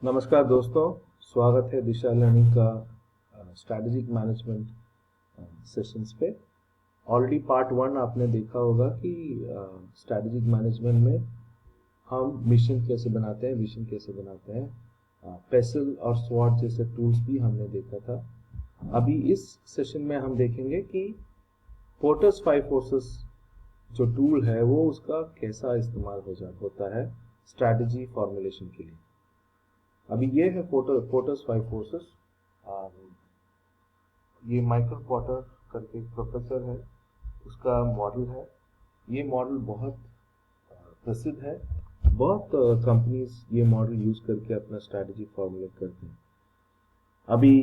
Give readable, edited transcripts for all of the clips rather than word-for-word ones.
नमस्कार दोस्तों, स्वागत है दिशा लर्निंग का स्ट्रैटेजिक मैनेजमेंट सेशंस पे। ऑलरेडी पार्ट 1 आपने देखा होगा कि स्ट्रैटेजिक मैनेजमेंट में हम मिशन कैसे बनाते हैं, विजन कैसे बनाते हैं। पेसल और स्वॉट जैसे टूल्स भी हमने देखा था। अभी इस सेशन में हम देखेंगे कि पोर्टर्स 5 फोर्सेस जो टूल है वो उसका कैसा इस्तेमाल होता है स्ट्रैटेजी फॉर्मुलेशन के लिए। अभी ये है पोर्टर्स 5 फोर्सेस। ये माइकल पोर्टर करके एक प्रोफेसर है, उसका मॉडल है। ये मॉडल बहुत प्रसिद्ध है। बहुत कंपनीज ये मॉडल यूज करके अपना स्ट्रैटेजी फॉर्मुलेट करते हैं। अभी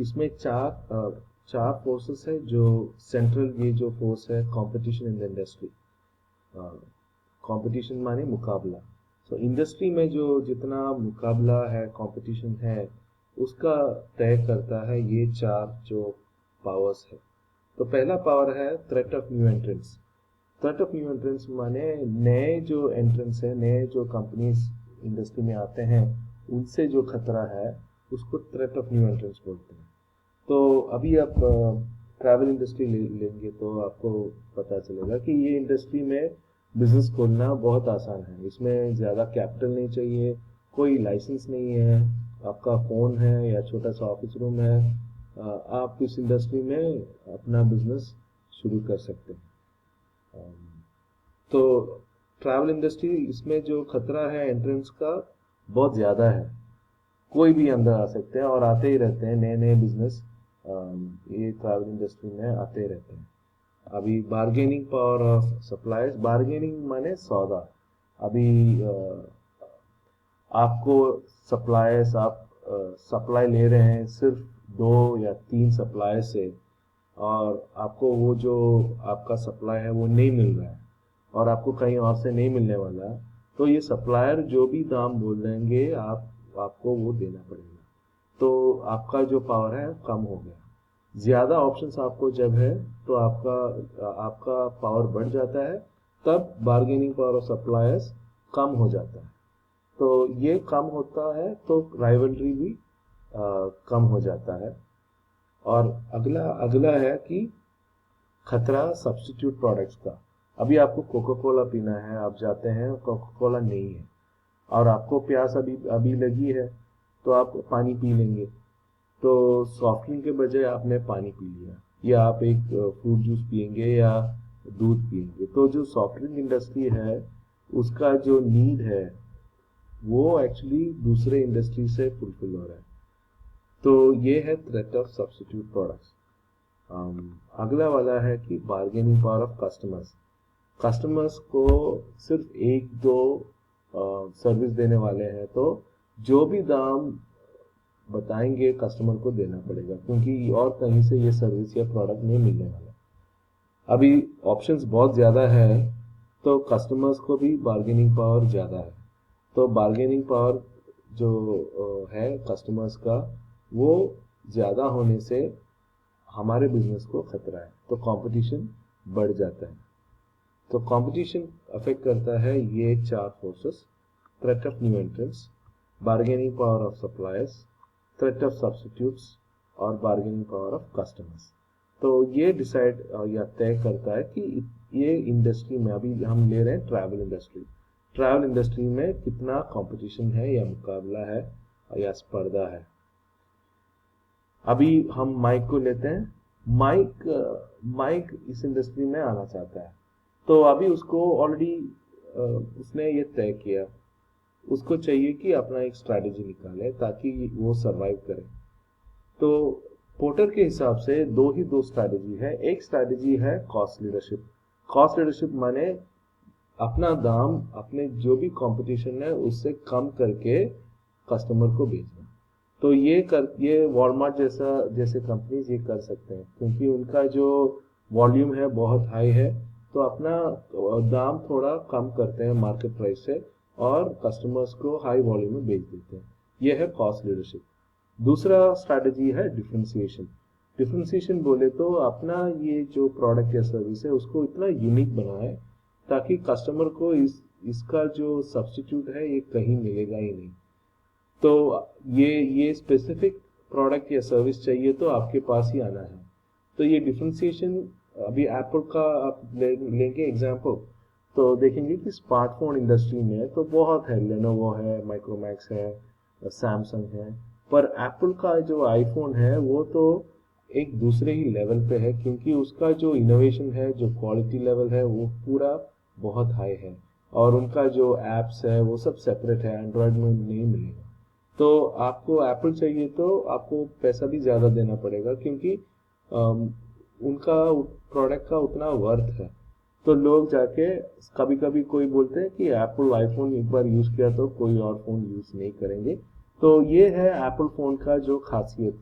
इसमें चार फोर्सेस है। जो सेंट्रल ये जो फोर्स है competition in the industry. Competition माने मुकाबला। तो इंडस्ट्री में जो जितना मुकाबला है, कंपटीशन है, उसका तय करता है ये चार जो पावर्स है। तो पहला पावर है threat of new entrance. Threat of new entrance माने नए जो एंट्रेंस है, नए जो कंपनीज इंडस्ट्री में आते हैं, उनसे जो खतरा है उसको थ्रेट ऑफ न्यू एंट्रेंस बोलते हैं। तो अभी आप ट्रैवल इंडस्ट्री लेंगे तो आपको पता चलेगा कि ये इंडस्ट्री में बिजनेस खोलना बहुत आसान है। इसमें ज़्यादा कैपिटल नहीं चाहिए, कोई लाइसेंस नहीं है, आपका फ़ोन है या छोटा सा ऑफिस रूम है, आप इस इंडस्ट्री में अपना बिजनेस शुरू कर सकते हैं। तो ट्रैवल इंडस्ट्री, इसमें जो खतरा है एंट्रेंस का बहुत ज़्यादा है। कोई भी अंदर आ सकते हैं और आते ही रहते हैं नए नए बिजनेस, ये ट्रैवल इंडस्ट्री में आते रहते हैं। अभी bargaining power of suppliers. Bargaining माने सौदा। अभी आपको सप्लायर्स, आप सप्लाई ले रहे हैं सिर्फ 2 या 3 सप्लायर से, और आपको वो जो आपका सप्लाई है वो नहीं मिल रहा है और आपको कहीं और से नहीं मिलने वाला, तो ये सप्लायर जो भी दाम बोल देंगे आपको वो देना पड़ेगा। तो आपका जो पावर है कम हो गया। ज़्यादा ऑप्शंस आपको जब है तो आपका पावर बढ़ जाता है, तब बार्गेनिंग पावर ऑफ सप्लायर्स कम हो जाता है। तो ये कम होता है तो राइवलरी भी कम हो जाता है। और अगला अगला है कि खतरा सब्स्टिट्यूट प्रोडक्ट्स का। अभी आपको कोका कोला पीना है, आप जाते हैं, कोका कोला नहीं है और आपको प्यास अभी अभी लगी है, तो आप पानी पी लेंगे। तो सॉफ्ट ड्रिंक के बजाय आपने पानी पी लिया, या आप एक फ्रूट जूस पियेंगे या दूध पियेंगे। तो जो सॉफ्ट ड्रिंक इंडस्ट्री है उसका जो नीड है वो एक्चुअली दूसरे इंडस्ट्री से फुलफिल हो रहा है। तो ये है थ्रेट ऑफ सब्स्टिट्यूट प्रोडक्ट्स। अगला वाला है कि bargaining power of customers. Customers को सिर्फ एक दो सर्विस देने वाले हैं, तो जो भी दाम बताएंगे कस्टमर को देना पड़ेगा, क्योंकि और कहीं से ये सर्विस या प्रोडक्ट नहीं मिलने वाला। अभी ऑप्शंस बहुत ज़्यादा है तो कस्टमर्स को भी बार्गेनिंग पावर ज़्यादा है। तो बार्गेनिंग पावर जो है कस्टमर्स का, वो ज़्यादा होने से हमारे बिजनेस को खतरा है, तो कंपटीशन बढ़ जाता है। तो कंपटीशन अफेक्ट करता है ये चार forces: threat of new entrance, bargaining power of suppliers, threat of substitutes और बार्गेनिंग पावर ऑफ कस्टमर्स। तो ये डिसाइड या तय करता है कि ये इंडस्ट्री में, अभी हम ले रहे हैं ट्रैवल इंडस्ट्री, ट्रैवल इंडस्ट्री में कितना कंपटीशन है या मुकाबला है या स्पर्धा है। अभी हम माइक को लेते हैं। माइक इस इंडस्ट्री में आना चाहता है, तो अभी उसको ऑलरेडी उसने ये तय किया, उसको चाहिए कि अपना एक स्ट्रैटेजी निकाले ताकि वो सरवाइव करे। तो पोर्टर के हिसाब से दो स्ट्रैटेजी है। एक स्ट्रैटेजी है कॉस्ट लीडरशिप। कॉस्ट लीडरशिप माने अपना दाम अपने जो भी कंपटीशन है उससे कम करके कस्टमर को बेचना। तो ये वॉलमार्ट जैसे कंपनीज ये कर सकते हैं, क्योंकि उनका जो वॉल्यूम है बहुत हाई है, तो अपना दाम थोड़ा कम करते हैं मार्केट प्राइस से और कस्टमर्स को हाई वॉल्यूम में बेच देते हैं। ये है कॉस्ट लीडरशिप। दूसरा स्ट्रैटेजी है डिफरेंशिएशन। डिफरेंशिएशन बोले तो अपना ये जो प्रोडक्ट या सर्विस है उसको इतना यूनिक बनाए ताकि कस्टमर को इसका जो सब्स्टिट्यूट है ये कहीं मिलेगा ही नहीं। तो ये स्पेसिफिक प्रोडक्ट या सर्विस चाहिए तो आपके पास ही आना है। तो ये डिफरेंशिएशन, अभी एप्पल का आप लेंगे एग्जांपल, तो देखेंगे कि स्मार्टफोन इंडस्ट्री में तो बहुत है, लेनोवो है, माइक्रोमैक्स है, सैमसंग है, पर एप्पल का जो आईफोन है वो तो एक दूसरे ही लेवल पे है, क्योंकि उसका जो इनोवेशन है, जो क्वालिटी लेवल है, वो पूरा बहुत हाई है। और उनका जो एप्स है वो सब सेपरेट है, एंड्रॉयड में नहीं मिलेगा। तो आपको एप्पल चाहिए तो आपको पैसा भी ज़्यादा देना पड़ेगा, क्योंकि उनका प्रोडक्ट का उतना वर्थ है। तो लोग जाके, कभी कभी कोई बोलते हैं कि एप्पल आईफोन एक बार यूज़ किया तो कोई और फ़ोन यूज़ नहीं करेंगे। तो ये है एप्पल फ़ोन का जो खासियत,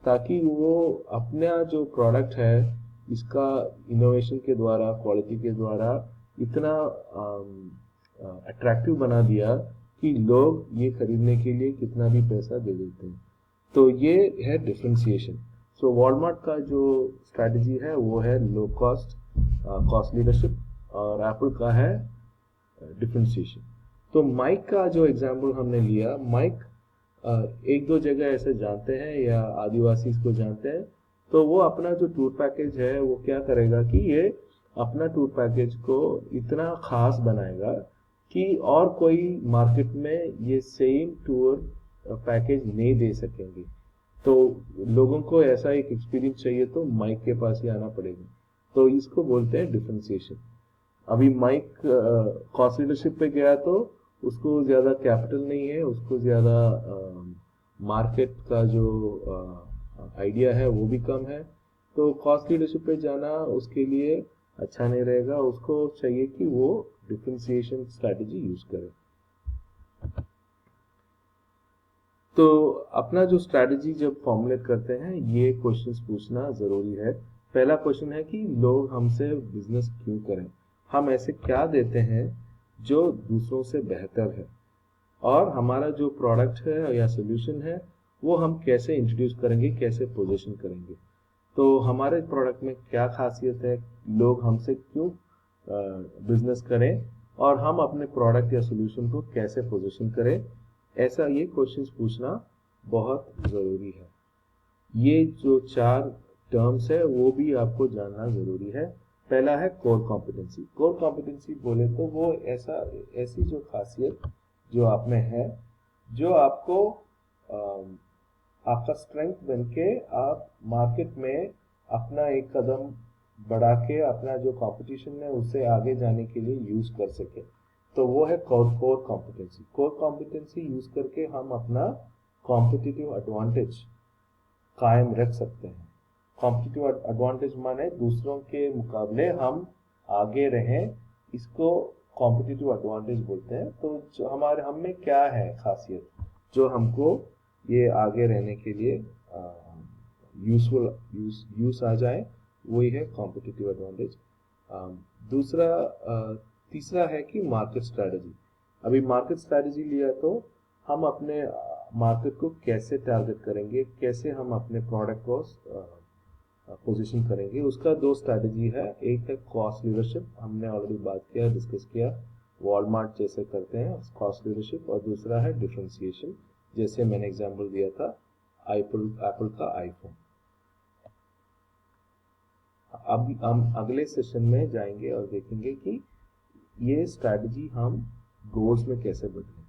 ताकि वो अपना जो प्रोडक्ट है इसका इनोवेशन के द्वारा, क्वालिटी के द्वारा इतना अट्रैक्टिव बना दिया कि लोग ये खरीदने के लिए कितना भी पैसा दे देते हैं। तो ये है डिफरेंशिएशन। सो वॉलमार्ट का जो स्ट्रैटेजी है वो है लो कॉस्ट, कॉस्ट लीडरशिप, और एप्पल का है डिफरेंशिएशन। तो माइक का जो एग्जांपल हमने लिया, माइक एक दो जगह ऐसे जानते हैं या आदिवासी इसको जानते हैं, तो वो अपना जो टूर पैकेज है वो क्या करेगा कि ये अपना टूर पैकेज को इतना खास बनाएगा कि और कोई मार्केट में ये सेम टूर पैकेज नहीं दे सकेंगे। तो लोगों को ऐसा एक एक्सपीरियंस चाहिए तो माइक के पास ही आना पड़ेगा। तो इसको बोलते हैं डिफरेंशिएशन। अभी माइक कॉस्ट लीडरशिप पे गया तो उसको ज़्यादा कैपिटल नहीं है, उसको ज़्यादा मार्केट का जो आइडिया है वो भी कम है। तो कॉस्ट लीडरशिप पे जाना उसके लिए अच्छा नहीं रहेगा, उसको चाहिए कि वो डिफरेंशिएशन स्ट्रैटेजी यूज करे। तो अपना जो स्ट्रैटेजी जब फॉर्मुलेट करते हैं, ये क्वेश्चंस पूछना ज़रूरी है। पहला क्वेश्चन है कि लोग हमसे बिजनेस क्यों करें, हम ऐसे क्या देते हैं जो दूसरों से बेहतर है, और हमारा जो प्रोडक्ट है या सोल्यूशन है वो हम कैसे इंट्रोड्यूस करेंगे, कैसे पोजीशन करेंगे। तो हमारे प्रोडक्ट में क्या खासियत है, लोग हमसे क्यों बिजनेस करें, और हम अपने प्रोडक्ट या सोल्यूशन को कैसे पोजीशन करें, ऐसा ये क्वेश्चंस पूछना बहुत ज़रूरी है। ये जो चार टर्म्स है वो भी आपको जानना ज़रूरी है। पहला है कोर कॉम्पिटेंसी। कोर कॉम्पिटेंसी बोले तो वो ऐसी जो खासियत जो आप में है, जो आपको आपका स्ट्रेंथ बन के आप मार्केट में अपना एक कदम बढ़ा के अपना जो कंपटीशन है उससे आगे जाने के लिए यूज कर सके। तो वो है core competency. Core competency use करके हम अपना कॉम्पिटिटिव एडवांटेज कायम रख सकते हैं। कॉम्पिटिटिव एडवांटेज माने दूसरों के मुकाबले हम आगे रहें, इसको कॉम्पिटिटिव एडवांटेज बोलते हैं। तो जो हमारे हम में क्या है खासियत जो हमको ये आगे रहने के लिए यूज आ जाए, वही है कॉम्पिटिटिव एडवांटेज। दूसरा तीसरा है कि मार्केट स्ट्रेटजी। अभी मार्केट स्ट्रेटजी लिया तो हम अपने मार्केट को कैसे टारगेट करेंगे, कैसे हम अपने प्रोडक्ट को पोजीशन करेंगे, उसका दो स्ट्रैटेजी है। एक है कॉस्ट लीडरशिप, हमने ऑलरेडी बात किया, डिस्कस किया, वॉलमार्ट जैसे करते हैं कॉस्ट लीडरशिप। और दूसरा है डिफरेंशिएशन, जैसे मैंने एग्जांपल दिया था एप्पल का आईफोन। अब हम अगले सेशन में जाएंगे और देखेंगे कि ये स्ट्रैटेजी हम गोल्स में कैसे बदलें।